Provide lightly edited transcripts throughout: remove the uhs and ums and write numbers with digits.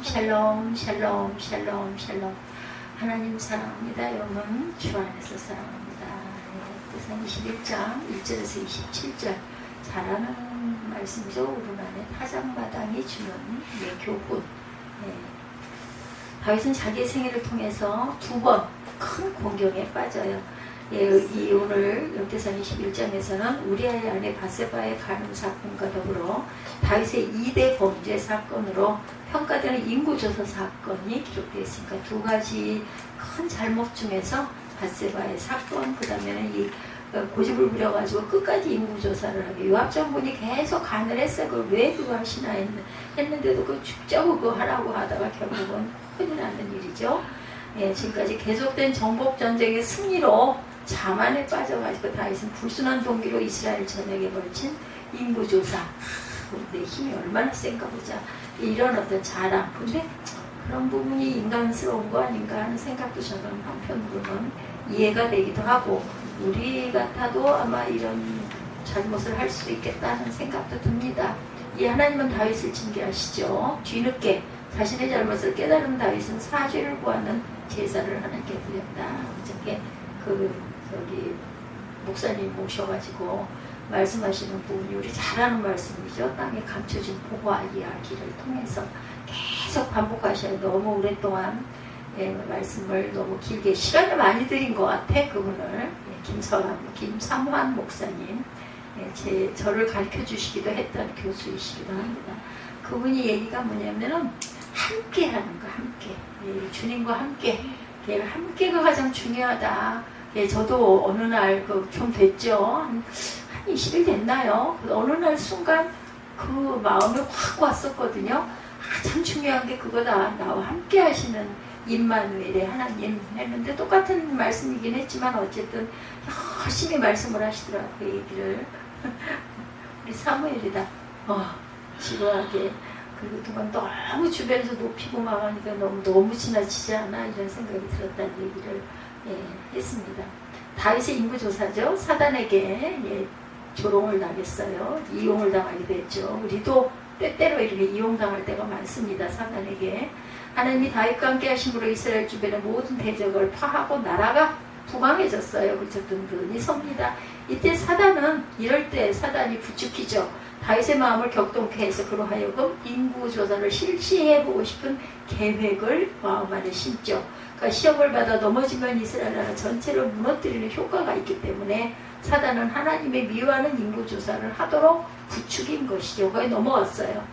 샬롬 샬롬 샬롬 샬롬. 하나님 사랑합니다. 여러분 주 안에서 사랑합니다. 네, 21장 1절에서 27절 잘하는 말씀이죠. 우리 안에 타작마당이 주는 교훈. 네. 다윗은 자기의 생애를 통해서 두 번 큰 공경에 빠져요. 이 오늘 역대상 21장에서는 우리아의 아내 바세바의 간음 사건과 더불어 다윗의 2대 범죄 사건으로 평가되는 인구조사 사건이 기록되어 있으니까 두 가지 큰 잘못 중에서 바세바의 사건, 그 다음에는 이 고집을 부려가지고 끝까지 인구조사를 하게 요압 장군이 계속 간을 했어요. 그걸 왜 그거 하시나 했는데도 그 죽자고 그거 하라고 하다가 결국은 혼이 나는 일이죠. 예, 지금까지 계속된 정복전쟁의 승리로 자만에 빠져가지고 다윗은 불순한 동기로 이스라엘 전역에 걸친 인구조사, 내 힘이 얼마나 센가 보자, 이런 어떤 자랑. 근데 그런 부분이 인간스러운 거 아닌가 하는 생각도 저는 한편으로는 이해가 되기도 하고, 우리 같아도 아마 이런 잘못을 할 수도 있겠다는 생각도 듭니다. 이 하나님은 다윗을 징계하시죠. 뒤늦게 자신의 잘못을 깨달은 다윗은 사죄를 구하는 제사를 하나님께 드렸다. 어저께 저기 목사님 모셔가지고 말씀하시는 부분이 우리 잘 아는 말씀이죠. 땅에 감춰진 보화 이야기를 통해서 계속 반복하셔야 너무 오랫동안 말씀을 너무 길게 시간을 많이 드린 것 같아. 그분을 김삼환 목사님, 저를 가르쳐 주시기도 했던 교수이시기도 합니다. 그분이 얘기가 뭐냐면은 함께 하는 거, 함께. 주님과 함께. 함께가 가장 중요하다. 저도 어느 날 좀 됐죠. 한 20일 됐나요? 어느 날 순간 그 마음이 확 왔었거든요. 참 중요한 게 그거다. 나와 함께 하시는 임마누엘의 하나님 했는데 똑같은 말씀이긴 했지만 어쨌든 열심히 말씀을 하시더라고요. 그 얘기를. 우리 사무엘이다. 지루하게. 그리고 그동안 너무 주변에서 높이고 막 하니까 너무 지나치지 않아? 이런 생각이 들었다는 얘기를 했습니다. 다윗의 인구조사죠. 사단에게 조롱을 당했어요. 이용을 당하기도 했죠. 우리도 때때로 이렇게 이용당할 때가 많습니다. 사단에게. 하나님이 다윗과 함께 하심으로 이스라엘 주변의 모든 대적을 파하고 나라가 부강해졌어요. 그래서 든든히 섭니다. 이때 이럴 때 사단이 부추기죠. 다윗의 마음을 격동케 해서 그로 하여금 인구조사를 실시해보고 싶은 계획을 마음 안에 심죠. 그러니까 시험을 받아 넘어지면 이스라엘 나라 전체를 무너뜨리는 효과가 있기 때문에 사단은 하나님의 미워하는 인구조사를 하도록 부추긴 것이죠. 거기에 넘어갔어요.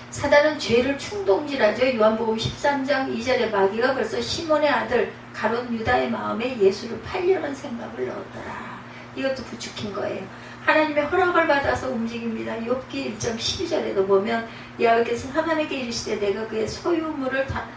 사단은 죄를 충동질하죠. 요한복음 13장 2절에 마귀가 벌써 시몬의 아들 가롯 유다의 마음에 예수를 팔려는 생각을 넣었더라. 이것도 부추긴 거예요. 하나님의 허락을 받아서 움직입니다. 욥기 1장 12절에도 보면 여호와께서 사단에게 이르시되 내가 그의 소유물을 다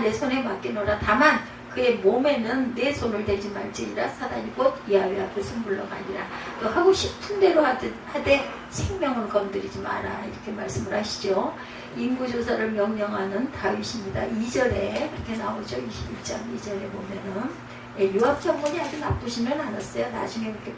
내 손에 맡기노라. 다만 그의 몸에는 내 손을 대지 말지니라. 사단이 곧 야훼 앞에서 물러가니라. 또 하고 싶은 대로 하되 생명은 건드리지 마라. 이렇게 말씀을 하시죠. 인구조사를 명령하는 다윗입니다. 2절에 그렇게 나오죠. 21장 2절에 보면은 요압 장군이 아주 나쁘지는 않았어요. 나중에 그렇게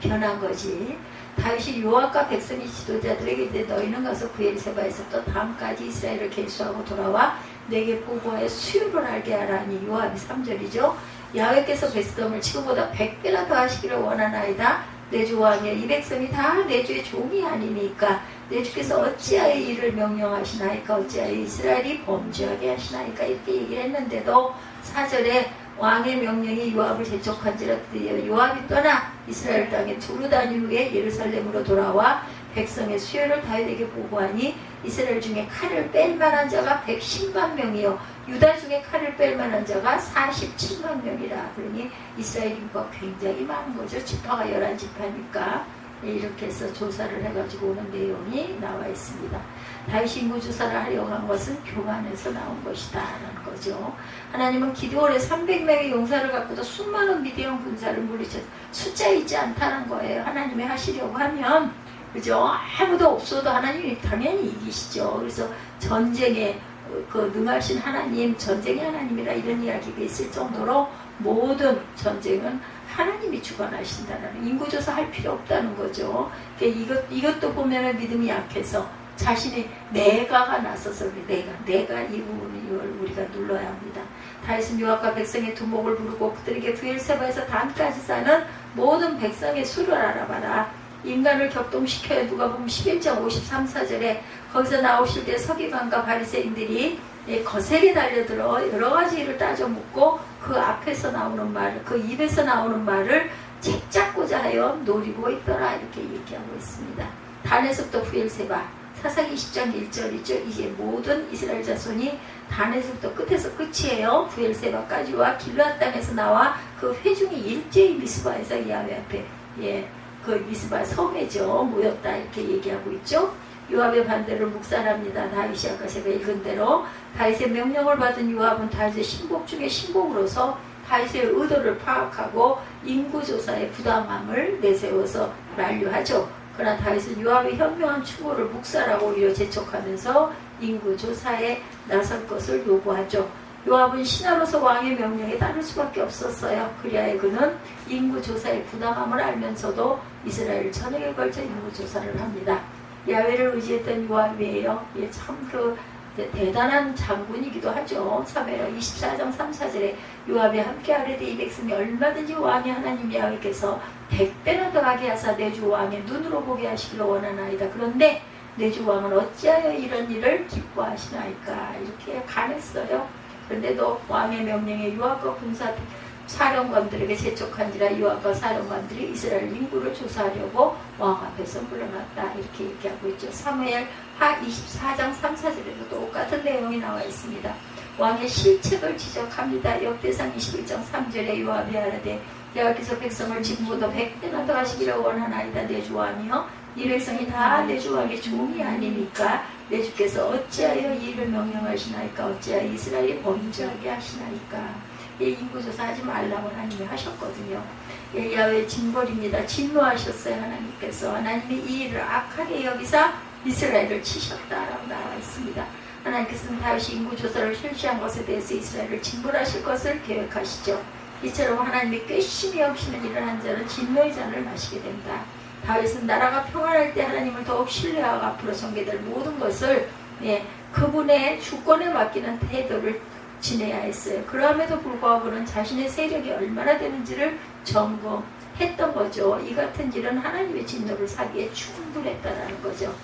변한 거지. 다윗이 요압과 백성의 지도자들에게 이제 너희는 가서 브엘세바에서 또 다음까지 이스라엘을 계수하고 돌아와 내게 보고하여 수요를 알게 하라니. 요압이 3절이죠. 야훼께서 백성을 지금보다 100배나 더 하시기를 원하나이다. 내 주 왕이여 이 백성이 다 내 주의 종이 아니니까 내 주께서 어찌하여 이를 명령하시나이까. 어찌하여 이스라엘이 범죄하게 하시나이까. 이렇게 얘기를 했는데도 4절에 왕의 명령이 요압을 재촉한지라 드디어 요압이 떠나 이스라엘 땅에 두루 다닌 후에 예루살렘으로 돌아와 백성의 수요를 다윗에게 보고하니 이스라엘 중에 칼을 뺄 만한 자가 110만 명이요 유다 중에 칼을 뺄 만한 자가 47만 명이라. 그러니 이스라엘 인구가 굉장히 많은 거죠. 지파가 11지파니까 이렇게 해서 조사를 해가지고 오는 내용이 나와 있습니다. 다윗이 인구조사를 하려고 한 것은 교만에서 나온 것이다 라는 거죠. 하나님은 기드온의 300명의 용사를 갖고도 수많은 미디안 군사를 물리쳐 숫자이지 않다는 거예요. 하나님이 하시려고 하면 그죠? 아무도 없어도 하나님이 당연히 이기시죠. 그래서 전쟁에 능하신 하나님, 전쟁의 하나님이라 이런 이야기가 있을 정도로 모든 전쟁은 하나님이 주관하신다는, 인구조사 할 필요 없다는 거죠. 이것도 보면은 믿음이 약해서 자신이 내가가 나서서 내가 이 부분을 우리가 눌러야 합니다. 다윗은 요압과 백성의 두목을 부르고 그들에게 브엘세바에서 단까지 사는 모든 백성의 수를 알아봐라. 인간을 격동시켜야 누가복음 11장 53, 4절에 거기서 나오실 때 서기관과 바리새인들이 거세게 달려들어 여러 가지 일을 따져 묻고 그 앞에서 나오는 말, 그 입에서 나오는 말을 책잡고자 하여 노리고 있더라 이렇게 얘기하고 있습니다. 단에서부터 브엘세바, 사사기 20장 1절이죠. 이제 모든 이스라엘 자손이 단에서부터 끝에서 끝이에요. 브엘세바까지와 길르앗 땅에서 나와 그 회중이 일제히 미스바에서 야훼 앞에 그 미스바 섬에죠 모였다 이렇게 얘기하고 있죠. 요압의 반대로 묵살합니다. 다윗이 아까 제가 읽은 대로 다윗의 명령을 받은 요압은 다윗의 신복 중에 신복으로서 다윗의 의도를 파악하고 인구조사의 부당함을 내세워서 만류하죠. 그러나 다윗은 요압의 현명한 추모를 묵살하고 오히려 재촉하면서 인구조사에 나설 것을 요구하죠. 요압은 신하로서 왕의 명령에 따를 수밖에 없었어요. 그리하여 그는 인구조사의 부당함을 알면서도 이스라엘 전역에 걸쳐 인구조사를 합니다. 야훼를 의지했던 요압이에요. 참 대단한 장군이기도 하죠. 사무엘하 24장 3, 4절에 요압이 함께 하려되 이 백성이 얼마든지 왕이 하나님 야훼께서 100배나 더하게 하사 내 주 왕의 눈으로 보게 하시기를 원하나이다. 그런데 내 주 왕은 어찌하여 이런 일을 기뻐하시나이까 이렇게 간했어요. 그런데도 왕의 명령에 요압과 군사 사령관들에게 재촉한지라 요압과 사령관들이 이스라엘 인구를 조사하려고 왕 앞에서 물러났다 이렇게 얘기하고 있죠. 사무엘하 24장 3, 4절에도 똑같은 내용이 나와 있습니다. 왕의 실책을 지적합니다. 역대상 21장 3절에 요압이 하라되 여호와께서 백성을 지금보다 100배나 더 하시기를 원하나이다. 내 주 왕이여 이 백성이 다 내 주 왕의 종이 아니니까 내 주께서 어찌하여 이 일을 명령하시나이까 어찌하여 이스라엘이 범죄하게 하시나이까. 인구조사 하지 말라고 하나님이 하셨거든요. 야훼의 징벌입니다. 진노하셨어요. 하나님께서 하나님이 이 일을 악하게 여기사 이스라엘을 치셨다라고 나와 있습니다. 하나님께서는 다윗이 인구조사를 실시한 것에 대해서 이스라엘을 징벌하실 것을 계획하시죠. 이처럼 하나님이 괘씸히 여기시는 일을 한 자는 진노의 잔을 마시게 된다. 다윗은 나라가 평안할 때 하나님을 더욱 신뢰하고 앞으로 전개될 모든 것을 그분의 주권에 맡기는 태도를 지내야 했어요. 그럼에도 불구하고는 자신의 세력이 얼마나 되는지를 점검했던 거죠. 이 같은 일은 하나님의 진노를 사기에 충분했다는 거죠.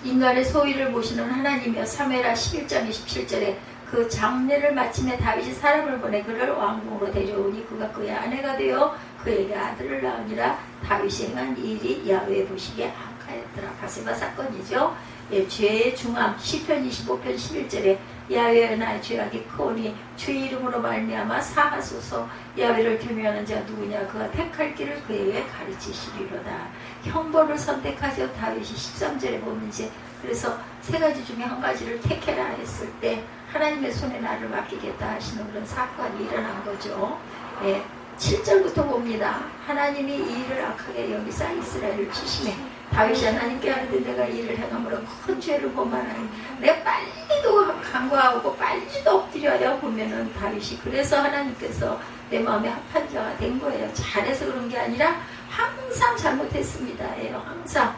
인간의 소위를 보시는 하나님이여 사무엘하 11장 27절에 그 장례를 마침에 다윗이 사람을 보내 그를 왕궁으로 데려오니 그가 그의 아내가 되어 그에게 아들을 낳으니라. 다윗이 행한 일이 야훼 보시기에 악하였더라. 바세바 사건이죠. 죄의 중함 시편 25편 11절에 야훼여 나의 죄악이 크오니 주의 이름으로 말미암아 사하소서. 야훼를 경외하는 자가 누구냐 그가 택할 길을 그에게 가르치시리로다. 형벌을 선택하죠. 다윗이 13절에 보면 이제 그래서 세 가지 중에 한 가지를 택해라 했을 때 하나님의 손에 나를 맡기겠다 하시는 그런 사건이 일어난 거죠. 7절부터 봅니다. 하나님이 이 일을 악하게 여기사 이스라엘을 치심해 다윗이 하나님께 하는데 내가 이 일을 행함으로 큰 죄를 범하나니 내가 빨리도 간구하고 빨리도 엎드려야 보면은 다윗이 그래서 하나님께서 내 마음에 합한 자가 된 거예요. 잘해서 그런 게 아니라 항상 잘못했습니다. 항상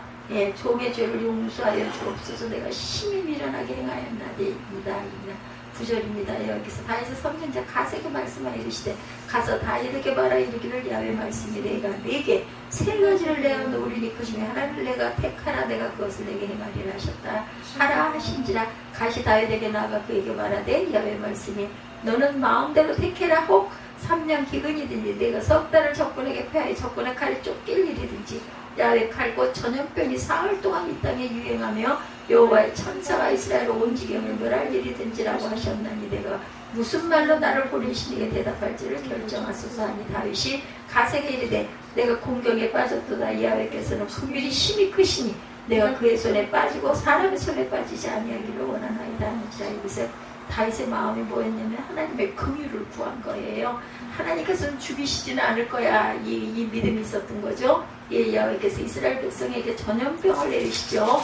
종의 죄를 용서하여 주옵소서. 내가 심히 미련하게 행하였나이다. 9절입니다. 여기서 다윗의 선민자 가세게 말씀하여 이르시되 가서 다윗에게 말하 이르기를 야훼 말씀이 내가 네게 세 가지를 내어 놓으리니 그 중에 하나를 내가 택하라. 내가 그것을 내게 행하리라 하셨다. 하라 하신지라. 가시 다윗에게 나아가 그에게 말하되 야훼 말씀이 너는 마음대로 택해라. 혹 3년 기근이든지 내가 석 달을 적군에게 패하여 적군의 칼에 쫓길 일이든지 야훼 칼곧 전염병이 사흘 동안 이 땅에 유행하며 여호와의 천사가 이스라엘 온 지경을 멸할 일이든지라고 하셨나니 내가 무슨 말로 나를 보내시니에 대답할지를 결정하소서 하니 다윗이 가세게 이르되 내가 공경에 빠졌도다. 야훼께서는 긍휼이 심히 크시니 내가 그의 손에 빠지고 사람의 손에 빠지지 아니하기를 원하나이다 하니라. 여기서 다윗의 마음이 뭐였냐면 하나님의 긍휼을 구한 거예요. 하나님께서는 죽이시지는 않을 거야. 이 믿음이 있었던 거죠. 야훼께서 이스라엘 백성에게 전염병을 내리시죠.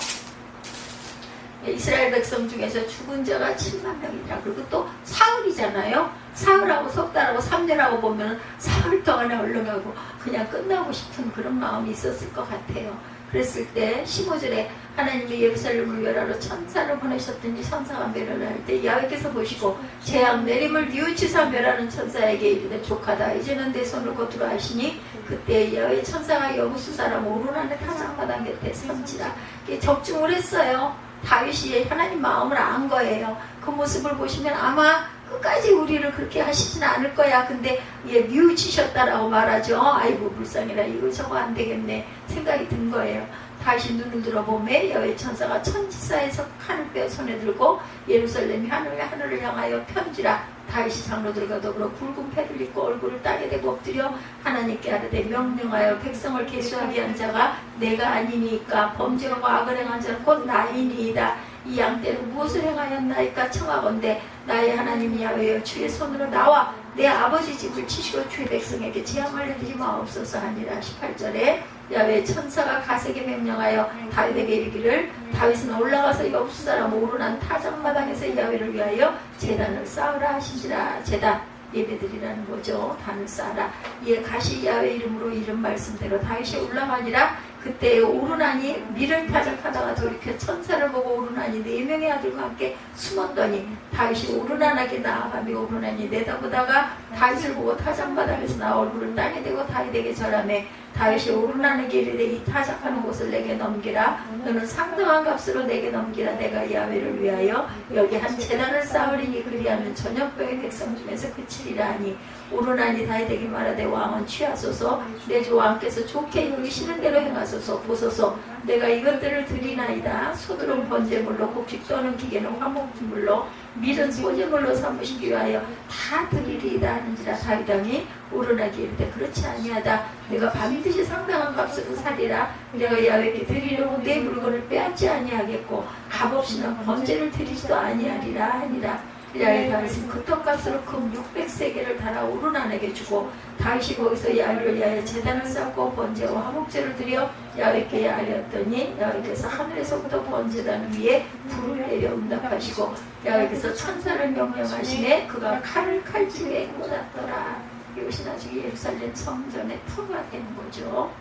이스라엘 백성 중에서 죽은 자가 7만 명이라. 그리고 또 사흘이잖아요. 사흘하고 석 달하고 3년하고 보면 사흘 동안에 얼렁하고 그냥 끝나고 싶은 그런 마음이 있었을 것 같아요. 그랬을 때 15절에 하나님이 예루살렘을 멸하러 천사를 보내셨더니 천사가 멸하려 할 때 야훼께서 보시고 재앙 내림을 뉘우치사 멸하는 천사에게 이르되 족하다. 이제는 내 손을 거두라 하시니 그때 야훼 천사가 여부수 사람 오르나는 타작마당 곁에 선지라. 적중을 했어요. 다윗이 하나님 마음을 안 거예요. 그 모습을 보시면 아마 끝까지 우리를 그렇게 하시진 않을 거야. 근데 뉘우치셨다라고 말하죠. 아이고 불쌍해라, 이거 저거 안 되겠네 생각이 든 거예요. 다시 눈을 들어보매 여호와의 천사가 천지사에서 칼을 빼어 손에 들고 예루살렘이 하늘을 향하여 편지라. 다윗이 장로들과 더불어 굵은 패를 입고 얼굴을 땅에 대고 엎드려 하나님께 아뢰되 명령하여 백성을 계수하게 한 자가 내가 아니니까 범죄하고 악을 행한 자는 곧 나이니이다. 이 양떼로 무엇을 행하였나이까 청하건대 나의 하나님 야훼여 주의 손으로 나와 내 아버지 집을 치시고 주의 백성에게 재앙을 내리지 마옵소서 하니라. 18절에 야훼 천사가 가세게 명령하여 다윗에게 이르기를 다윗은 올라가서 여부수 사람 오르난 타작마당에서 야훼를 위하여 제단을 쌓으라 하신지라. 제단 예배드리라는 거죠. 단을 쌓아라. 이에 가시 야훼 이름으로 이름 말씀대로 다윗이 올라가니라. 그때 오르나니 밀을 타작하다가 돌이켜 천사를 보고 오르나니 4명의 아들과 함께 숨었더니 다윗이 오르나나게 나아가며 오르나니 내다보다가 다윗을 보고 타작마당에서 나와 얼굴을 땅에 대고 다윗에게 절하매 다윗이 오르나에게 이르되 이 타작하는 곳을 내게 넘기라. 너는 상당한 값으로 내게 넘기라. 내가 야훼를 위하여 여기 한 제단을 쌓으리니 그리하면 전염병의 백성 중에서 그치리라 하니 오르나니 다윗에게 말하되 왕은 취하소서 내 주 왕께서 좋게 여기시는 대로 행하소서. 보소서 내가 이것들을 드리나이다. 소들은 번제물로 곡식 떠는 기계는 화목물로 밀은 소제물로 삼으시기 위하여 다 드리리이다 하는지라. 다윗 왕이 오르나에게 이르되 그렇지 아니하다. 내가 반드시 상당한 값으로 사리라. 내가 야훼께 드리려고 내 물건을 빼앗지 아니하겠고 값없이는 번제를 드리지도 아니하리라 하니라. 야훼 다윗은 그 떡값으로 금 600세겔을 달아 오르나에게 주고 다윗이 거기서 야훼를 위하여 제단을 쌓고 번제와 화목제를 드려 야훼께 아뢰었더니 야훼께서 하늘에서부터 번제단 위에 불을 내려 응답하시고 야훼께서 천사를 명령하시매 그가 칼을 칼집에 꽂았더라. 이것이 나중에 예루살렘 성전의 터가 되는 거죠.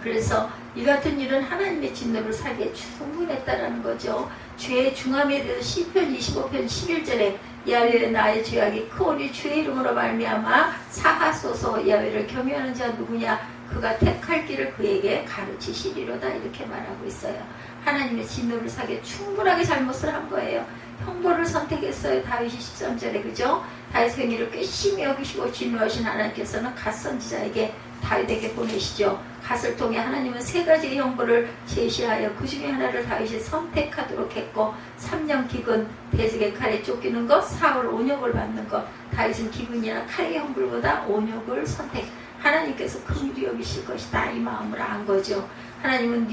그래서 이 같은 일은 하나님의 진노를 사기에 충분했다라는 거죠. 죄의 중함에 대해서 시편 25편 11절에 야훼 나의 죄악이 크오니 주의 이름으로 말미암아 사하소서. 야훼를 경외하는 자 누구냐? 그가 택할 길을 그에게 가르치시리로다. 이렇게 말하고 있어요. 하나님의 진노를 사기에 충분하게 잘못을 한 거예요. 형벌을 선택했어요. 다윗이 13절에 그죠? 다윗의 행위를 괘씸히 여기시고 진노하신 하나님께서는 갓 선지자에게 다윗에게 보내시죠. 갓을 통해 하나님은 3가지의 형벌을 제시하여 그 중에 하나를 다윗이 선택하도록 했고 3년 기근, 대적의 칼에 쫓기는 것, 사흘 온역을 받는 것. 다윗은 기근이나 칼의 형벌보다 온역을 선택. 하나님께서 긍휼히 여기실 것이다 이 마음을 안 거죠. 하나님은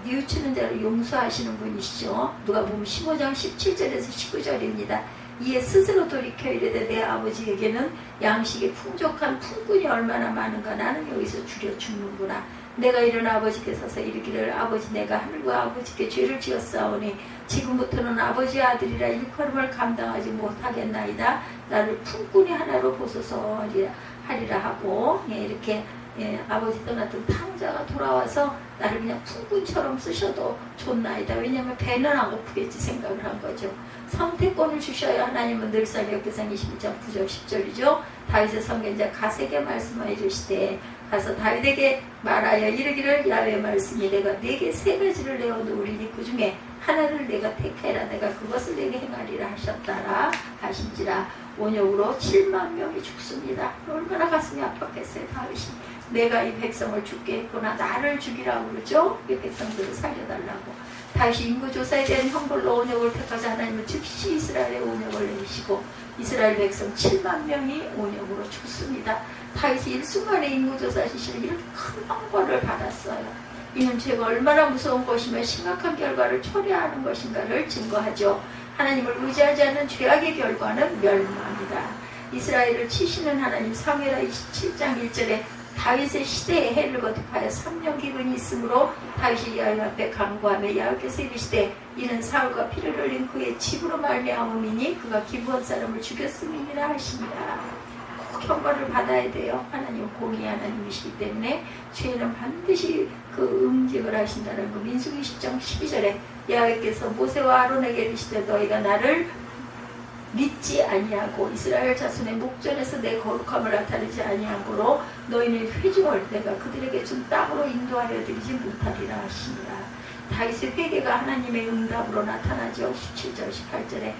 뉘우치는 자를 용서하시는 분이시죠. 누가복음 15장 17절에서 19절입니다. 이에 스스로 돌이켜 이르되 내 아버지에게는 양식이 풍족한 품꾼이 얼마나 많은가. 나는 여기서 줄여 죽는구나. 내가 일어나 아버지께 서서 이르기를 아버지 내가 하늘과 아버지께 죄를 지었사오니 지금부터는 아버지의 아들이라 일컬음을 감당하지 못하겠나이다. 나를 품꾼이 하나로 보소서 하리라 하고 이렇게 아버지 떠났던 탕자가 돌아와서 나를 그냥 품꾼처럼 쓰셔도 좋나이다. 왜냐하면 배는 안 고프겠지 생각을 한 거죠. 선택권을 주셔야 하나님은 늘상 역대상 21장 9절 10절이죠. 다윗의 선견자 가세게 말씀하여 이르시되 가서 다윗에게 말하여 이르기를 야훼의 말씀이 내가 네게 3가지를 내어 놓으리니 그 중에 하나를 내가 택해라. 내가 그것을 내게 행하리라 하셨다라 하신지라. 온역으로 7만 명이 죽습니다. 얼마나 가슴이 아팠겠어요. 다윗이 내가 이 백성을 죽게 했구나. 나를 죽이라고 그러죠. 이 백성들을 살려달라고. 다시 인구조사에 대한 형벌로 온역을 택하자 하나님은 즉시 이스라엘에 온역을 내리시고 이스라엘 백성 7만 명이 온역으로 죽습니다. 다윗이 일순간에 인구조사 실시로 이렇게 큰 형벌을 받았어요. 이는 죄가 얼마나 무서운 것이며 심각한 결과를 초래하는 것인가를 증거하죠. 하나님을 의지하지 않는 죄악의 결과는 멸망이다. 이스라엘을 치시는 하나님 사무엘하 27장 1절에 다윗의 시대에 해를 거듭하여 3년 기근이 있으므로 다윗이 야훼 앞에 간구하며 야훼께서 이르시되 이는 사울과 피를 흘린 그의 집으로 말미암음이니 그가 기브온 사람을 죽였음이니라 하시니라. 형벌을 받아야 돼요. 하나님 공의 하나님이시기 때문에 죄는 반드시 그 응징을 하신다는 거. 민수기 10장 12절에 여호와께서 모세와 아론에게 이르시되 너희가 나를 믿지 아니하고 이스라엘 자손의 목전에서 내 거룩함을 나타내지 아니하므로 너희는 회중을 내가 그들에게 준 땅으로 인도하여 드리지 못하리라 하시니라. 다윗의 회개가 하나님의 응답으로 나타나죠. 17절 18절에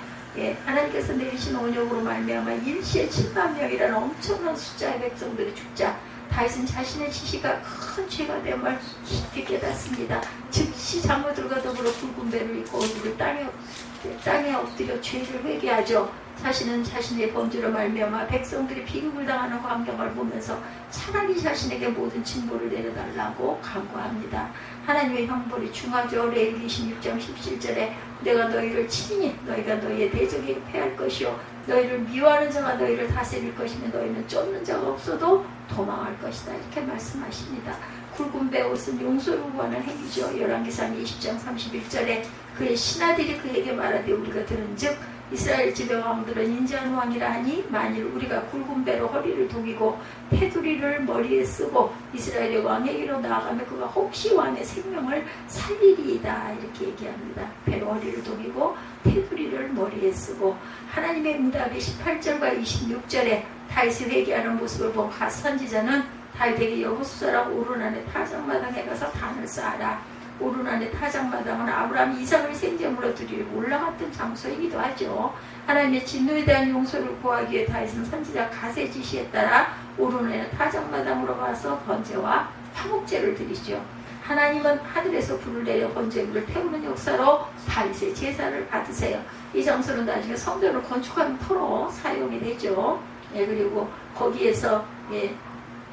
하나님께서 내리신 온역으로 말미암아 일시에 7만 명이라는 엄청난 숫자의 백성들이 죽자 다윗은 자신의 지시가 큰 죄가 됨을 깊이 깨닫습니다. 즉시 장로들과 더불어 붉은 배를 입고 얼굴을 땅에 엎드려 죄를 회개하죠. 자신은 자신의 범죄로 말미암아 백성들이 비극을 당하는 광경을 보면서 차라리 자신에게 모든 진보를 내려달라고 간구합니다. 하나님의 형벌이 중하죠. 레위기 26장 17절에 내가 너희를 치니 너희가 너희의 대적에게 패할 것이요 너희를 미워하는 자가 너희를 다스릴 것이며 너희는 쫓는 자가 없어도 도망할 것이다. 이렇게 말씀하십니다. 굵은 배 옷은 용서를 구하는 행위죠. 열왕기상 20장 31절에 그의 신하들이 그에게 말하되 우리가 들은즉 이스라엘 집의 왕들은 인자한 왕이라 하니 만일 우리가 굵은 배로 허리를 동이고 테두리를 머리에 쓰고 이스라엘의 왕에게로 나아가면 그가 혹시 왕의 생명을 살리리이다. 이렇게 얘기합니다. 배로 허리를 동이고 테두리를 머리에 쓰고 하나님의 응답이 18절과 26절에 다윗이 회개하는 모습을 본 갓 선지자는 다윗에게 여호수아랑 오르난의 타작마당에 가서 단을 쌓아라. 오르난의 타작마당은 아브라함이 이삭을 생제물로 드리고 올라갔던 장소이기도 하죠. 하나님의 진노에 대한 용서를 구하기 위해 다윗은 선지자 갓의 지시에 따라 오르난의 타작마당으로 가서 번제와 화목제를 드리죠. 하나님은 하늘에서 불을 내려 번제물을 태우는 역사로 다윗의 제사를 받으세요. 이 장소는 나중에 성전을 건축하는 터로 사용이 되죠. 그리고 거기에서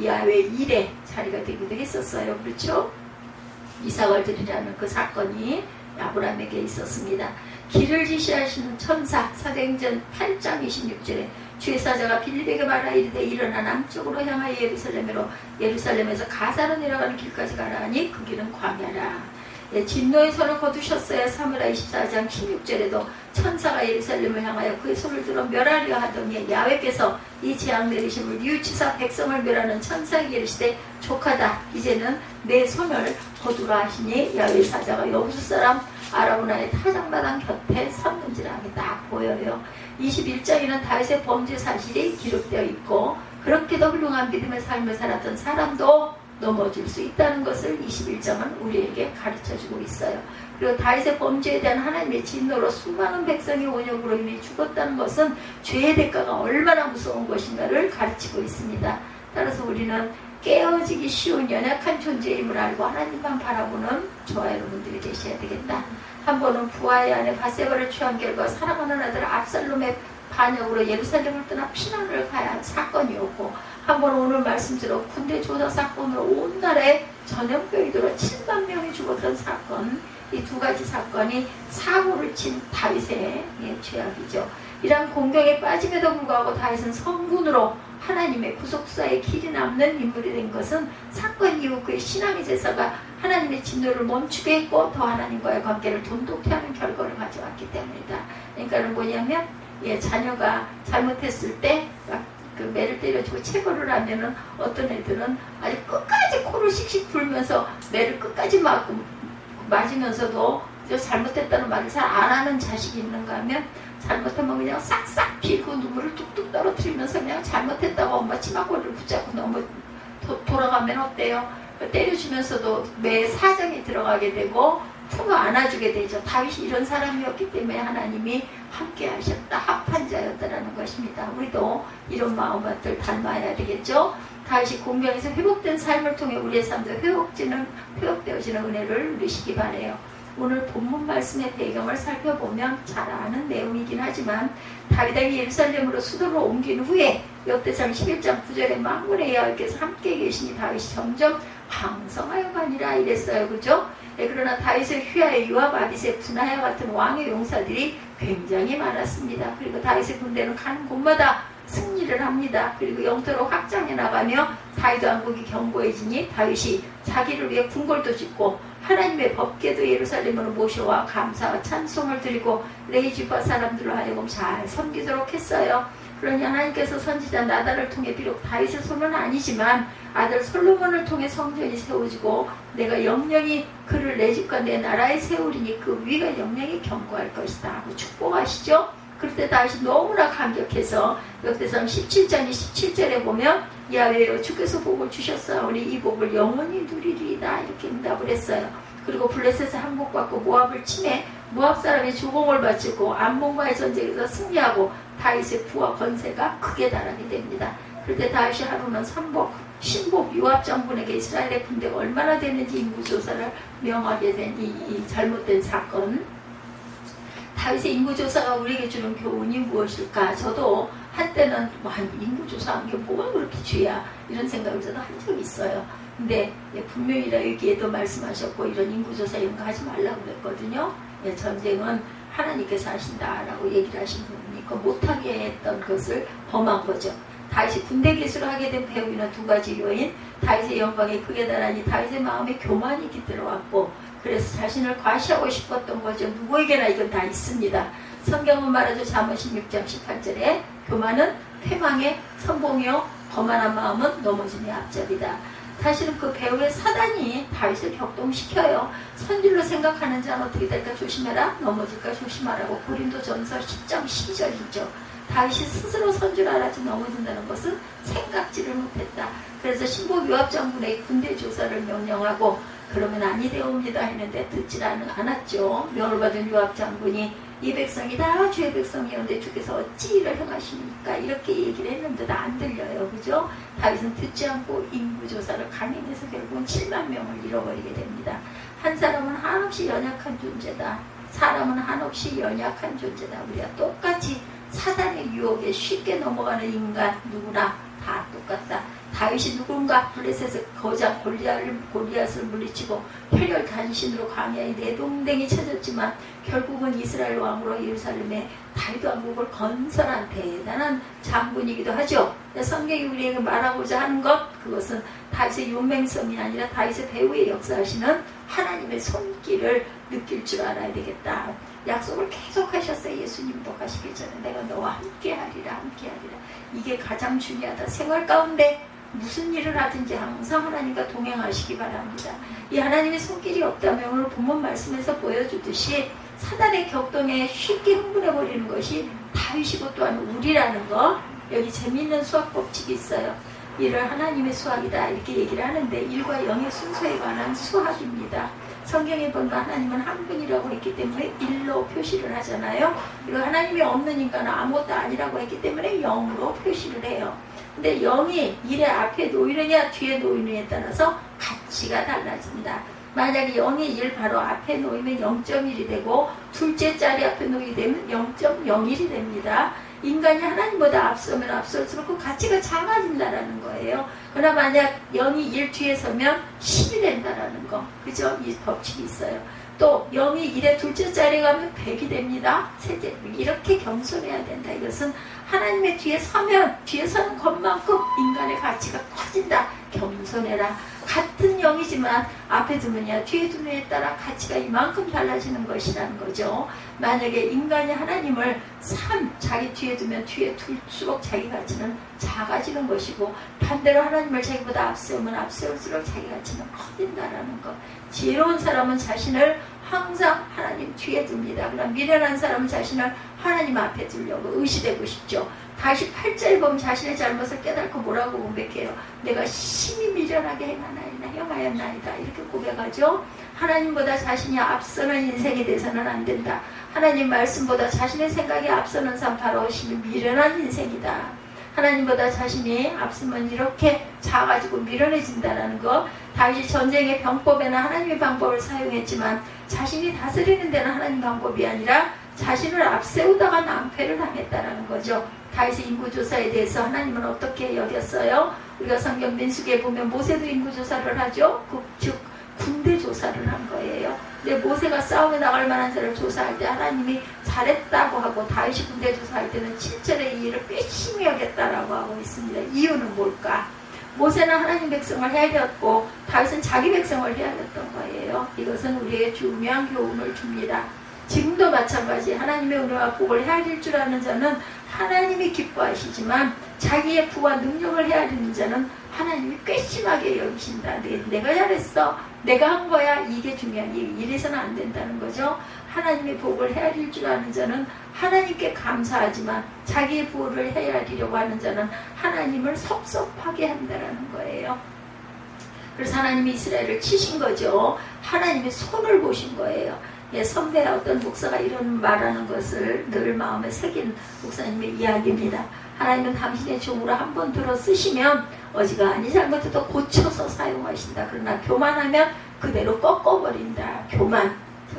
야훼 일의 자리가 되기도 했었어요. 그렇죠? 이삭을 드리라는 그 사건이 아브라함에게 있었습니다. 길을 지시하시는 천사 사도행전 8장 26절에 주의 사자가 빌립에게 말하 이르되 일어나 남쪽으로 향하여 예루살렘에서 가사로 내려가는 길까지 가라 하니 그 길은 광야라. 진노의 손을 거두셨어야. 사무라 24장 16절에도 천사가 예루살렘을 향하여 그의 손을 들어 멸하려 하더니 야훼께서 이 재앙 내리심을 뉘우치사 백성을 멸하는 천사에게 이르시되 족하다. 이제는 내 손을 거두라 하시니 야훼 사자가 여부수 사람 아라우나의 타작마당 곁에 섰는지라 하게 딱 보여요. 21장에는 다윗의 범죄 사실이 기록되어 있고 그렇게도 훌륭한 믿음의 삶을 살았던 사람도 넘어질 수 있다는 것을 21장은 우리에게 가르쳐주고 있어요. 그리고 다윗의 범죄에 대한 하나님의 진노로 수많은 백성이 온역으로 인해 죽었다는 것은 죄의 대가가 얼마나 무서운 것인가를 가르치고 있습니다. 따라서 우리는 깨어지기 쉬운 연약한 존재임을 알고 하나님만 바라보는 저와 여러분들이 되셔야 되겠다. 한 번은 부하의 아내 바세바를 취한 결과 사랑하는 아들 압살롬의 반역으로 예루살렘을 떠나 피난을 가야 한 사건이었고, 한 번 오늘 말씀대로 군대 조사 사건으로 온 나라에 전염병이 들어 7만 명이 죽었던 사건, 이 두 가지 사건이 사고를 친 다윗의 죄악이죠. 이러한 공격에 빠짐에도 불구하고 다윗은 성군으로 하나님의 구속사의 길이 남는 인물이 된 것은 사건 이후 그의 신앙의 제사가 하나님의 진노를 멈추게 했고 더 하나님과의 관계를 돈독히 하는 결과를 가져왔기 때문이다. 그러니까는 뭐냐면 자녀가 잘못했을 때 그 매를 때려주고 체벌을 하면은 어떤 애들은 아주 끝까지 코를 씩씩 불면서 매를 끝까지 맞으면서도 잘못했다는 말을 잘 안 하는 자식이 있는가 하면 잘못하면 그냥 싹싹 빌고 눈물을 뚝뚝 떨어뜨리면서 그냥 잘못했다고 엄마 치마꼬리를 붙잡고 너무 돌아가면 어때요? 때려주면서도 매 사정이 들어가게 되고 품어 안아주게 되죠. 다윗이 이런 사람이었기 때문에 하나님이 함께 하셨다, 합한 자였다라는 것입니다. 우리도 이런 마음을 닮아야 되겠죠. 다윗이 공경에서 회복된 삶을 통해 우리의 삶도 회복되어지는 은혜를 누리시기 바라요. 오늘 본문 말씀의 배경을 살펴보면 잘 아는 내용이긴 하지만 다윗이 예루살렘으로 수도로 옮긴 후에 역대상 11장 9절에 만군의 여호와께서 함께 계시니 다윗이 점점 강성하여 가니라 이랬어요. 그죠? 그러나 다윗의 휘하의 요압, 아비새, 분하야 같은 왕의 용사들이 굉장히 많았습니다. 그리고 다윗의 군대는 가는 곳마다 승리를 합니다. 그리고 영토로 확장해 나가며 다윗 왕국이 견고해지니 다윗이 자기를 위해 궁궐도 짓고 하나님의 법궤도 예루살렘으로 모셔와 감사와 찬송을 드리고 레위 지파 사람들로 하여금 잘 섬기도록 했어요. 그러니 하나님께서 선지자 나단을 통해 비록 다윗의 손은 아니지만 아들 솔로몬을 통해 성전이 세워지고 내가 영영이 그를 내 집과 내 나라에 세우리니 그 위가 영영이 견고할 것이다 하고 축복하시죠. 그럴 때 다윗이 너무나 감격해서 역대상 17장 17절에 보면 야훼여 주께서 복을 주셨사오니 이 복을 영원히 누리리이다 이렇게 응답을 했어요. 그리고 블레셋에 항복받고 모압을 침해 모압 사람이 주공을 바치고 암몬과의 전쟁에서 승리하고 다윗의 부와 건세가 크게 달하게 됩니다. 그럴 때 다윗이 하루는 삼복, 신복, 요압 장군에게 이스라엘의 군대가 얼마나 되는지 인구조사를 명하게 된 이 잘못된 사건. 다윗의 인구조사가 우리에게 주는 교훈이 무엇일까? 저도 한때는 인구조사한 게 뭐가 그렇게 죄야 이런 생각을 저도 한 적이 있어요. 근데 분명히 여기에도 말씀하셨고 이런 인구조사 이런 거 하지 말라고 그랬거든요. 전쟁은 하나님께서 하신다라고 얘기를 하신 부분이 있고 못하게 했던 것을 범한 거죠. 다윗이 군대 기술을 하게 된 배후에는 두 가지 요인, 다윗의 영광이 크게 달하니 다윗의 마음에 교만이 들어왔고 그래서 자신을 과시하고 싶었던 거죠. 누구에게나 이건 다 있습니다. 성경은 말하죠. 잠언 16장 18절에 교만은 패망의 선봉이요 거만한 마음은 넘어짐의 앞잡이다. 사실은 그 배후의 사단이 다윗을 격동시켜요. 선질로 생각하는 자는 어떻게 될까 조심해라, 넘어질까 조심하라고. 고린도전서 10장 12절이죠. 다윗이 스스로 선줄 알아지 넘어진다는 것은 생각지를 못했다. 그래서 신복 요압 장군의 군대 조사를 명령하고 그러면 아니 되옵니다 했는데 듣질 않았죠. 명을 받은 요압 장군이 이 백성이 다 주의 백성이었는데 주께서 어찌 이를 행하십니까? 이렇게 얘기를 했는데도 안 들려요. 그죠? 다윗은 듣지 않고 인구조사를 강행해서 결국은 7만 명을 잃어버리게 됩니다. 한 사람은 한없이 연약한 존재다. 사람은 한없이 연약한 존재다. 우리가 똑같이 사단의 유혹에 쉽게 넘어가는 인간 누구나 다 똑같다. 다윗이 누군가? 블레셋의 거장 골리앗을 물리치고 혈혈 단신으로 광야에 내동댕이 쳐졌지만 결국은 이스라엘 왕으로 예루살렘에 다윗 왕국을 건설한 대단한 장군이기도 하죠. 성경이 우리에게 말하고자 하는 것, 그것은 다윗의 용맹성이 아니라 다윗의 배후에 역사하시는 하나님의 손길을 느낄 줄 알아야 되겠다. 약속을 계속 하셨어요. 예수님도 가시기 전에 내가 너와 함께하리라. 이게 가장 중요하다. 생활 가운데 무슨 일을 하든지 항상 하나님과 동행하시기 바랍니다. 이 하나님의 손길이 없다면 오늘 본문 말씀에서 보여주듯이 사단의 격동에 쉽게 흥분해버리는 것이 다윗이고 또한 우리라는 거. 여기 재미있는 수학 법칙이 있어요. 이를 하나님의 수학이다 이렇게 얘기를 하는데 1과 0의 순서에 관한 수학입니다. 성경에 보면 하나님은 한 분이라고 했기 때문에 1로 표시를 하잖아요. 그리고 하나님이 없는 인간은 아무것도 아니라고 했기 때문에 0으로 표시를 해요. 근데 0이 1의 앞에 놓이느냐 뒤에 놓이느냐에 따라서 가치가 달라집니다. 만약에 0이 1 바로 앞에 놓이면 0.1이 되고 둘째 자리 앞에 놓이게 되면 0.01이 됩니다. 인간이 하나님보다 앞서면 앞설수록 그 가치가 작아진다라는 거예요. 그러나 만약 0이 1 뒤에 서면 10이 된다라는 거. 그죠? 이 법칙이 있어요. 또 0이 1의 둘째 자리에 가면 100이 됩니다. 셋째, 이렇게 겸손해야 된다. 이것은 하나님의 뒤에 서면 뒤에 서는 것만큼 인간의 가치가 커진다. 겸손해라. 같은 0이지만 앞에 두느냐 뒤에 두느냐에 따라 가치가 이만큼 달라지는 것이라는 거죠. 만약에 인간이 하나님을 3 자기 뒤에 두면 뒤에 둘수록 자기 가치는 작아지는 것이고 반대로 하나님을 자기보다 앞세우면 앞세울수록 자기 가치는 커진다라는 것. 지혜로운 사람은 자신을 항상 하나님 뒤에 둡니다. 그러나 미련한 사람은 자신을 하나님 앞에 두려고 의시되고 싶죠. 다시 8절에 보면 자신의 잘못을 깨닫고 뭐라고 고백해요. 내가 심히 미련하게 행하였나이다. 이렇게 고백하죠. 하나님보다 자신이 앞서는 인생이 돼서는 안 된다. 하나님 말씀보다 자신의 생각이 앞서는 삶 바로 심히 미련한 인생이다. 하나님보다 자신이 앞서면 이렇게 작아지고 미련해진다는 거. 다윗이 전쟁의 병법에는 하나님의 방법을 사용했지만 자신이 다스리는 데는 하나님 방법이 아니라 자신을 앞세우다가 낭패를 당했다는 거죠. 다윗의 인구조사에 대해서 하나님은 어떻게 여겼어요? 우리가 성경 민수기에 보면 모세도 인구조사를 하죠. 즉 군대 조사를 한 거예요. 근데 모세가 싸움에 나갈 만한 자를 조사할 때 하나님이 잘했다고 하고 다윗이 군대 조사할 때는 7절에 이 일을 괘씸히 여겼다라고 하고 있습니다. 이유는 뭘까? 모세는 하나님 백성을 헤아렸고 다윗은 자기 백성을 헤아렸던 거예요. 이것은 우리에게 중요한 교훈을 줍니다. 지금도 마찬가지. 하나님의 은혜와 복을 헤아릴 줄 아는 자는 하나님이 기뻐하시지만 자기의 부와 능력을 헤아리는 자는 하나님이 괘씸하게 여기신다. 내가 잘했어, 내가 한 거야, 이게 중요하니 이래서는 안 된다는 거죠. 하나님의 복을 헤아릴 줄 아는 자는 하나님께 감사하지만 자기의 부를 헤아리려고 하는 자는 하나님을 섭섭하게 한다는 거예요. 그래서 하나님이 이스라엘을 치신 거죠. 하나님의 손을 보신 거예요. 예, 선배 어떤 목사가 이런 말하는 것을 늘 마음에 새긴 목사님의 이야기입니다. 하나님은 당신의 종으로 한번 들어 쓰시면 어지간히 잘못해도 고쳐서 사용하신다. 그러나 교만하면 그대로 꺾어버린다.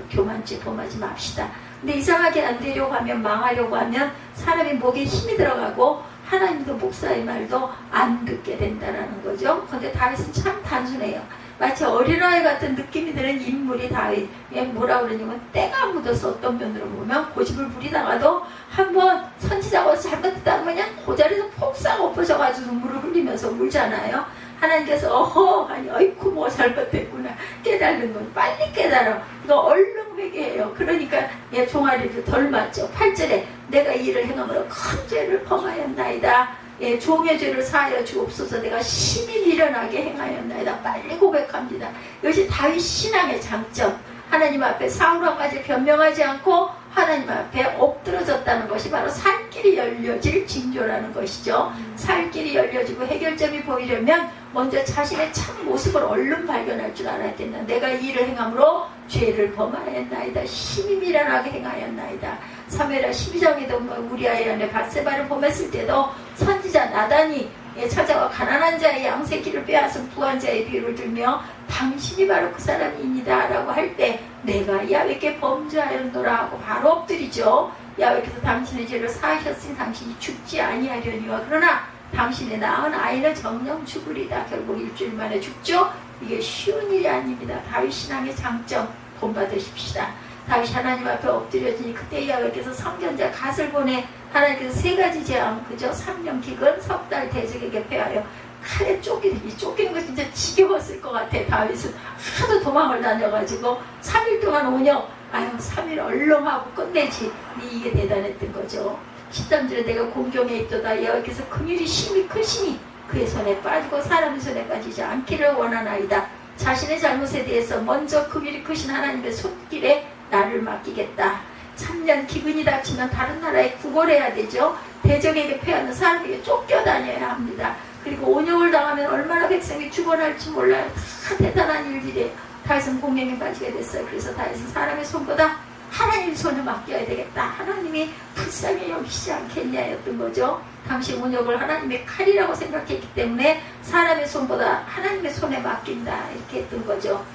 교만죄 범하지 맙시다. 근데 이상하게 안 되려고 하면, 망하려고 하면 사람이 목에 힘이 들어가고 하나님도 목사의 말도 안 듣게 된다는 거죠. 근데 다윗은 참 단순해요. 마치 어린아이 같은 느낌이 드는 인물이 다윗. 뭐라 그러냐면 때가 묻어서 어떤 면으로 보면 고집을 부리다가도 한번 선지자가 잘못했다면 그냥 그 자리에서 폭삭 엎어져가지고 눈물을 흘리면서 울잖아요. 하나님께서 아니 어이쿠 뭐 잘못했구나 깨달는 건 빨리 깨달아. 이거 얼른 회개해요. 그러니까 종아리도 덜 맞죠. 8절에 내가 이 일을 행함으로 큰 죄를 범하였나이다. 종의 죄를 사하여 주옵소서. 내가 심히 미련하게 행하였나이다. 빨리 고백합니다. 이것이 다윗 신앙의 장점. 하나님 앞에 사울왕까지 변명하지 않고 하나님 앞에 엎드러졌다는 것이 바로 살 길이 열려질 징조라는 것이죠. 살 길이 열려지고 해결점이 보이려면 먼저 자신의 참 모습을 얼른 발견할 줄 알아야 된다. 내가 이 일을 행함으로 죄를 범하였나이다. 심히 미련하게 행하였나이다. 사무엘하 12장에도 우리아의 아내 밧세바를 범했을 때도 선지자 나단이 찾아와 가난한 자의 양새끼를 빼앗은 부한 자의 비유를 들며 당신이 바로 그 사람입니다 라고 할 때 내가 야훼께 범죄하였노라 하고 바로 엎드리죠. 야훼께서 당신의 죄를 사하셨으니 당신이 죽지 아니하려니와 그러나 당신의 낳은 아이는 정녕 죽으리다. 결국 일주일 만에 죽죠. 이게 쉬운 일이 아닙니다. 다윗 신앙의 장점 본받으십시다. 다윗이 하나님 앞에 엎드려지니 그때 야훼께서 선견자 갓을 보내 하나님께서 세 가지 재앙, 그죠? 3년 기근, 석 달 대적에게 패하여 칼에 쫓기는 거 진짜 지겨웠을 것 같아. 다윗은 하도 도망을 다녀가지고 3일 동안 온역, 3일 얼렁하고 끝내지. 이게 대단했던 거죠. 13절에 내가 공경에 있도다. 여호와께서 긍휼이 심히 크시니 그의 손에 빠지고 사람의 손에 빠지지 않기를 원하나이다. 자신의 잘못에 대해서 먼저 긍휼이 크신 하나님의 손길에 나를 맡기겠다. 3년 기근이 닥치면 다른 나라에 구걸해야 되죠. 대적에게 패하는 사람에게 쫓겨다녀야 합니다. 그리고 온역을 당하면 얼마나 백성이 죽어날지 몰라요. 다 대단한 일들이에요. 다윗은 공경에 빠지게 됐어요. 그래서 다윗은 사람의 손보다 하나님 손에 맡겨야 되겠다. 하나님이 불쌍히 여기시지 않겠냐였던 거죠. 당시 온역을 하나님의 칼이라고 생각했기 때문에 사람의 손보다 하나님의 손에 맡긴다 이렇게 했던 거죠.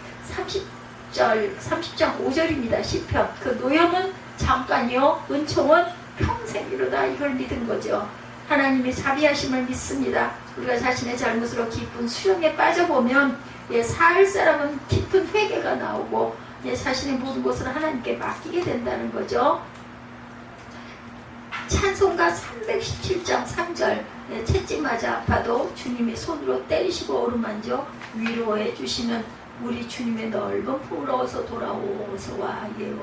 30장 5절입니다. 시편. 그 노염은 잠깐이요 은총은 평생이로다. 이걸 믿은 거죠. 하나님의 자비하심을 믿습니다. 우리가 자신의 잘못으로 깊은 수렁에 빠져보면 사할 사람은 깊은 회개가 나오고 자신의 모든 것을 하나님께 맡기게 된다는 거죠. 찬송가 317장 3절 채찍 맞아 아파도 주님의 손으로 때리시고 어루만져 위로해 주시는 우리 주님의 넓은 품으로 어서 돌아오,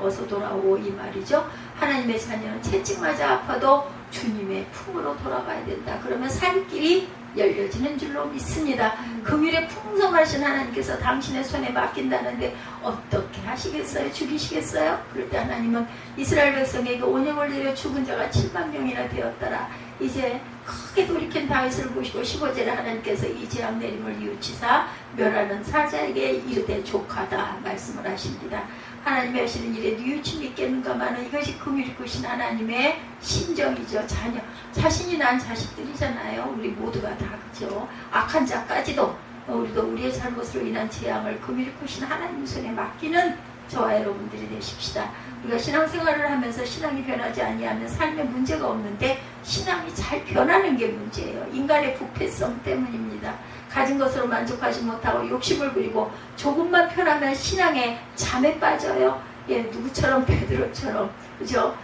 어서 돌아오 이 말이죠. 하나님의 자녀는 채찍 맞아 아파도 주님의 품으로 돌아가야 된다. 그러면 살 길이 열려지는 줄로 믿습니다. 긍휼에 풍성하신 하나님께서 당신의 손에 맡긴다는데 어떻게 하시겠어요? 죽이시겠어요? 그럴 때 하나님은 이스라엘 백성에게 온영을 내려 죽은 자가 7만 명이나 되었더라. 이제 크게 돌이킨 다윗을 보시고 15절에 하나님께서 이 재앙 내림을 이웃치사 멸하는 사자에게 이르되 족하다 말씀을 하십니다. 하나님이 하시는 일에 뉘우치 믿겠는가마는 이것이 긍휼이 크신 하나님의 심정이죠. 자신이 난 자식들이잖아요. 우리 모두가 다 그죠. 악한 자까지도 우리도 우리의 잘못으로 인한 재앙을 긍휼이 크신 하나님 손에 맡기는 저와 여러분들이 되십시다. 우리가 신앙생활을 하면서 신앙이 변하지 아니하면 삶에 문제가 없는데 신앙이 잘 변하는 게 문제예요. 인간의 부패성 때문입니다. 가진 것으로 만족하지 못하고 욕심을 부리고 조금만 편하면 신앙에 잠에 빠져요. 누구처럼 베드로처럼 그죠?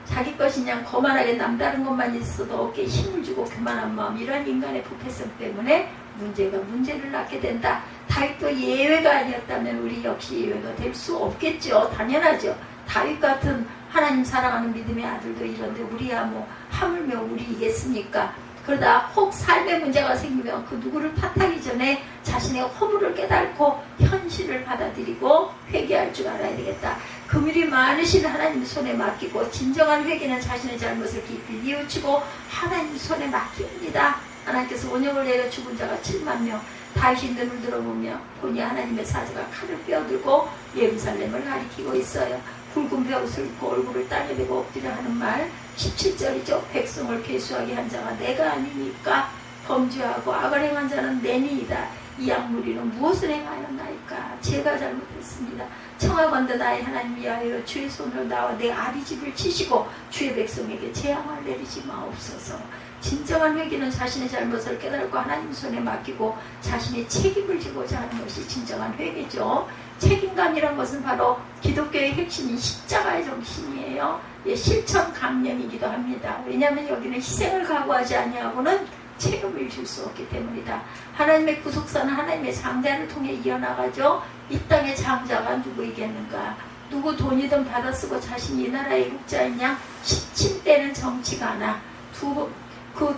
자기 것이 그냥 거만하게 남다른 것만 있어도 어깨에 힘을 주고 교만한 마음, 이런 인간의 부패성 때문에 문제가 문제를 낳게 된다. 다윗도 예외가 아니었다면 우리 역시 예외가 될 수 없겠죠. 당연하죠. 다윗 같은 하나님 사랑하는 믿음의 아들도 이런데 우리야 뭐 하물며 우리이겠습니까? 그러다 혹 삶의 문제가 생기면 그 누구를 탓하기 전에 자신의 허물을 깨닫고 현실을 받아들이고 회개할 줄 알아야 되겠다. 긍휼이 많으신 하나님 손에 맡기고 진정한 회개는 자신의 잘못을 깊이 뉘우치고 하나님 손에 맡깁니다. 하나님께서 원형을 내려 죽은 자가 7만 명, 다윗이 눈을 들어보며 보니 하나님의 사자가 칼을 빼어들고 예루살렘을 가리키고 있어요. 굵은 베옷을 입고 얼굴을 땅에 대고 엎드려 하는 말 17절이죠. 백성을 괴수하게 한 자가 내가 아니니까 범죄하고 악을 행한 자는 내니이다. 이 악무리는 무엇을 행하였나이까? 제가 잘못했습니다. 청하건대 나의 하나님 이하여 주의 손으로 나와 내 아비집을 치시고 주의 백성에게 재앙을 내리지 마옵소서. 진정한 회개는 자신의 잘못을 깨달고 하나님 손에 맡기고 자신의 책임을 지고자 하는 것이 진정한 회개죠. 책임감이란 것은 바로 기독교의 핵심인 십자가의 정신이에요. 예, 실천 강령이기도 합니다. 왜냐하면 여기는 희생을 각오하지 아니하고는 책임을 질 수 없기 때문이다. 하나님의 구속사는 하나님의 장자를 통해 이어나가죠. 이 땅의 장자가 누구이겠는가? 누구 돈이든 받아쓰고 자신이 이 나라의 국자인 양 시침대는 정치가 하나 그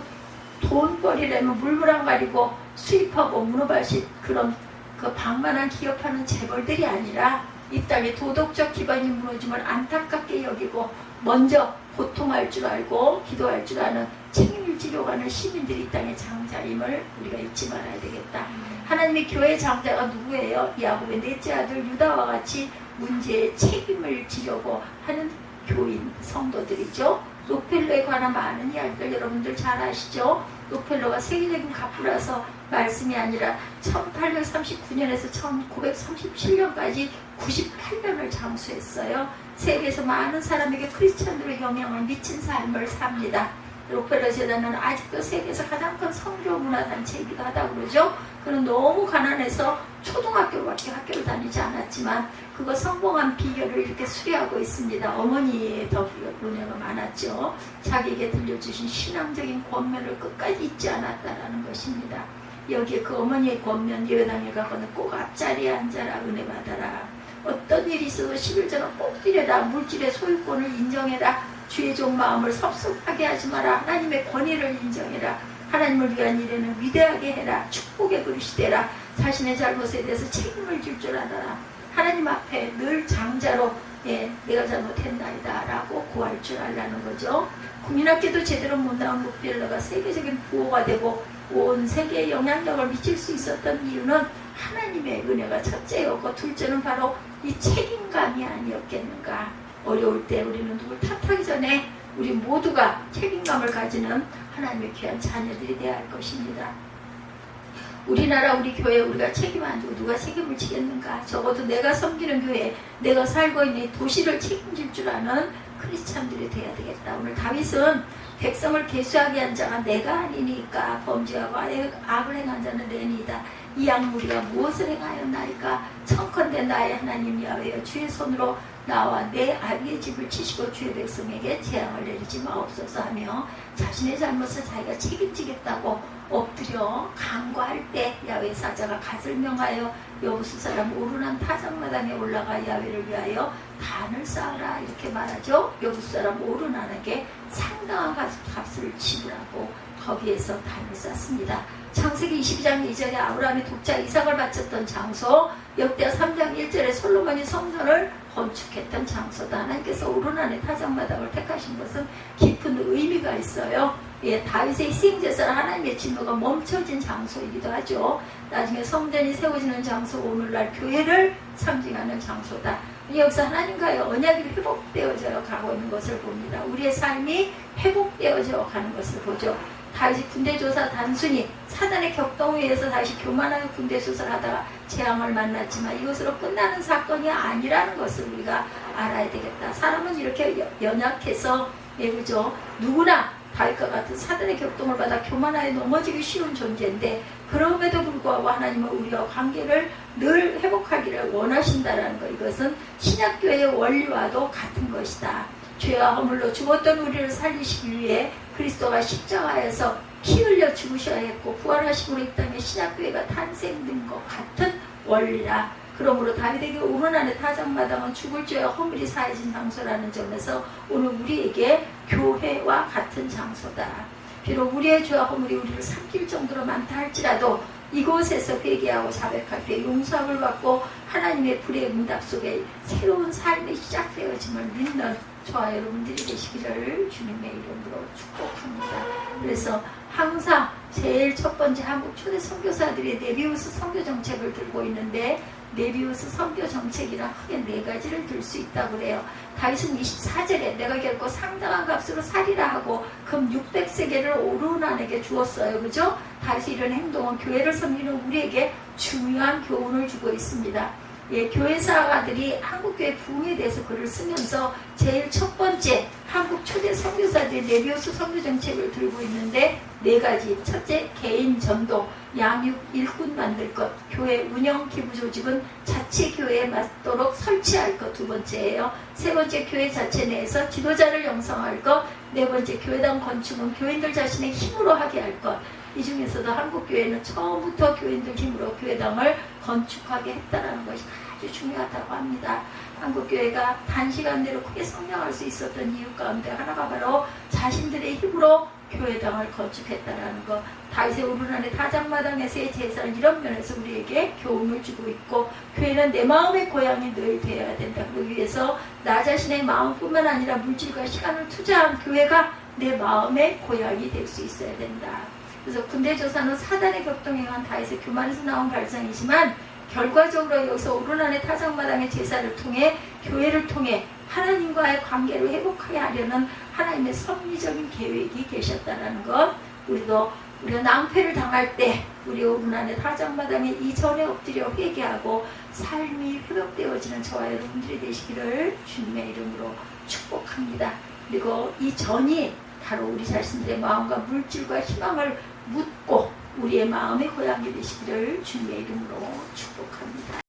돈벌이라면 물불안 가리고 수입하고 문어발식 그런 그 방만한 기업하는 재벌들이 아니라 이 땅의 도덕적 기반이 무너짐을 안타깝게 여기고 먼저 고통할 줄 알고 기도할 줄 아는 책임을 지려고 하는 시민들이 이 땅의 장자임을 우리가 잊지 말아야 되겠다. 하나님의 교회의 장자가 누구예요? 야곱의 넷째 아들 유다와 같이 문제에 책임을 지려고 하는 교인 성도들이죠. 록펠러에 관한 많은 이야기들 여러분들 잘 아시죠? 록펠러가 세계적인 갑부라서 말씀이 아니라 1839년에서 1937년까지 98년을 장수했어요. 세계에서 많은 사람에게 크리스천으로 영향을 미친 삶을 삽니다. 록펠러 재단은 아직도 세계에서 가장 큰 성교 문화단체이기도 하다고 그러죠. 그는 너무 가난해서 초등학교밖에 학교를 다니지 않았지만 그거 성공한 비결을 이렇게 수리하고 있습니다. 어머니의 더 은혜가 많았죠. 자기에게 들려주신 신앙적인 권면을 끝까지 잊지 않았다라는 것입니다. 여기에 그 어머니의 권면, 예배당에 가거나 꼭 앞자리에 앉아라, 은혜 받아라. 어떤 일이 있어도 11조는 꼭 드려라. 물질의 소유권을 인정해라. 주의 종 마음을 섭섭하게 하지 마라. 하나님의 권위를 인정해라. 하나님을 위한 일에는 위대하게 해라. 축복의 그릇이 되라. 자신의 잘못에 대해서 책임을 질 줄 알아라. 하나님 앞에 늘 장자로 내가 잘못했나이다 라고 구할 줄 알라는 거죠. 국민학교도 제대로 못 나온 록펠러가 세계적인 부호가 되고 온 세계에 영향력을 미칠 수 있었던 이유는 하나님의 은혜가 첫째였고 둘째는 바로 이 책임감이 아니었겠는가. 어려울 때 우리는 누굴 탓하기 전에 우리 모두가 책임감을 가지는 하나님의 귀한 자녀들이 되어야 할 것입니다. 우리나라 우리 교회 우리가 책임 안 지고 누가 책임을 지겠는가. 적어도 내가 섬기는 교회 내가 살고 있는 도시를 책임질 줄 아는 크리스찬들이 되어야 되겠다. 오늘 다윗은 백성을 계수하게 한 자가 내가 아니니까 범죄하고 악을 행한 자는 내니이다. 이 악무리가 무엇을 행하였나이까. 청컨대 나의 하나님 야훼여 주의 손으로 나와 내 아비의 집을 치시고 주의 백성에게 재앙을 내리지 마옵소서 하며 자신의 잘못을 자기가 책임지겠다고 엎드려 간구할 때 야훼 사자가 갓을 명하여 여부수 사람 오르난 타작마당에 올라가 야훼를 위하여 단을 쌓으라 이렇게 말하죠. 여부수 사람 오르난에게 상당한 값을 지불하고 거기에서 단을 쌓습니다. 창세기 22장 2절에 아브라함이 독자 이삭을 바쳤던 장소, 역대하 3장 1절에 솔로몬이 성전을 건축했던 장소다. 하나님께서 오르난의 타작마당을 택하신 것은 깊은 의미가 있어요. 다윗의 희생제사는 하나님의 진노가 멈춰진 장소이기도 하죠. 나중에 성전이 세워지는 장소, 오늘날 교회를 상징하는 장소다. 여기서 하나님과의 언약이 회복되어져 가고 있는 것을 봅니다. 우리의 삶이 회복되어져 가는 것을 보죠. 다윗이 군대조사 단순히 사단의 격동에 의해서 다시 교만하게 군대조사를 하다가 재앙을 만났지만 이것으로 끝나는 사건이 아니라는 것을 우리가 알아야 되겠다. 사람은 이렇게 연약해서 그죠? 누구나 다윗과 같은 사단의 격동을 받아 교만하게 넘어지기 쉬운 존재인데 그럼에도 불구하고 하나님은 우리와 관계를 늘 회복하기를 원하신다는 것. 이것은 신약교회의 원리와도 같은 것이다. 죄와 허물로 죽었던 우리를 살리시기 위해 그리스도가 십자가에서 피 흘려 죽으셔야 했고 부활하심으로 이 땅에 신약교회가 탄생된 것 같은 원리라. 그러므로 다윗에게 오르나네 타작마당은 죽을 죄와 허물이 사해진 장소라는 점에서 오늘 우리에게 교회와 같은 장소다. 비록 우리의 죄와 허물이 우리를 삼킬 정도로 많다 할지라도 이곳에서 회개하고 자백할 때 용서함을 받고 하나님의 불의 응답 속에 새로운 삶이 시작되어짐을 믿는 저와 여러분들이 되시기를 주님의 이름으로 축복합니다. 그래서 항상 제일 첫 번째 한국 초대 선교사들이 네비우스 선교 정책을 들고 있는데 네비우스 선교 정책이란 크게 네 가지를 들 수 있다고 그래요. 다윗은 24절에 내가 결코 상당한 값으로 살이라 하고 금 600세겔을 오르난에게 주었어요. 그죠? 다윗이 이런 행동은 교회를 섬기는 우리에게 중요한 교훈을 주고 있습니다. 예, 교회사가들이 한국교회 부흥에 대해서 글을 쓰면서 제일 첫 번째 한국 초대 선교사들이 네비우스 선교 정책을 들고 있는데 네 가지. 첫째, 개인 전도, 양육, 일꾼 만들 것, 교회 운영 기부 조직은 자체 교회에 맞도록 설치할 것. 두 번째예요. 세 번째, 교회 자체 내에서 지도자를 양성할 것. 네 번째, 교회당 건축은 교인들 자신의 힘으로 하게 할 것. 이 중에서도 한국교회는 처음부터 교인들 힘으로 교회당을 건축하게 했다는 것이 아주 중요하다고 합니다. 한국교회가 단시간 내로 크게 성장할 수 있었던 이유 가운데 하나가 바로 자신들의 힘으로 교회당을 건축했다는 것. 다윗의 오르난의 타작마당에서의 제사는 이런 면에서 우리에게 교훈을 주고 있고, 교회는 내 마음의 고향이 늘 되어야 된다. 그러기 위해서 나 자신의 마음뿐만 아니라 물질과 시간을 투자한 교회가 내 마음의 고향이 될 수 있어야 된다. 그래서 군대조사는 사단의 격동에 의한 다윗의 교만에서 나온 발상이지만 결과적으로 여기서 오르난의 타작마당의 제사를 통해 교회를 통해 하나님과의 관계를 회복하게 하려는 하나님의 섭리적인 계획이 계셨다는 것. 우리가 낭패를 당할 때 우리 오르난의 타작마당에 이전에 엎드려 회개하고 삶이 회복되어지는 저와 여러분들이 되시기를 주님의 이름으로 축복합니다. 그리고 이 전이 바로 우리 자신들의 마음과 물질과 희망을 묻고 우리의 마음의 고향이 되시기를 주님의 이름으로 축복합니다.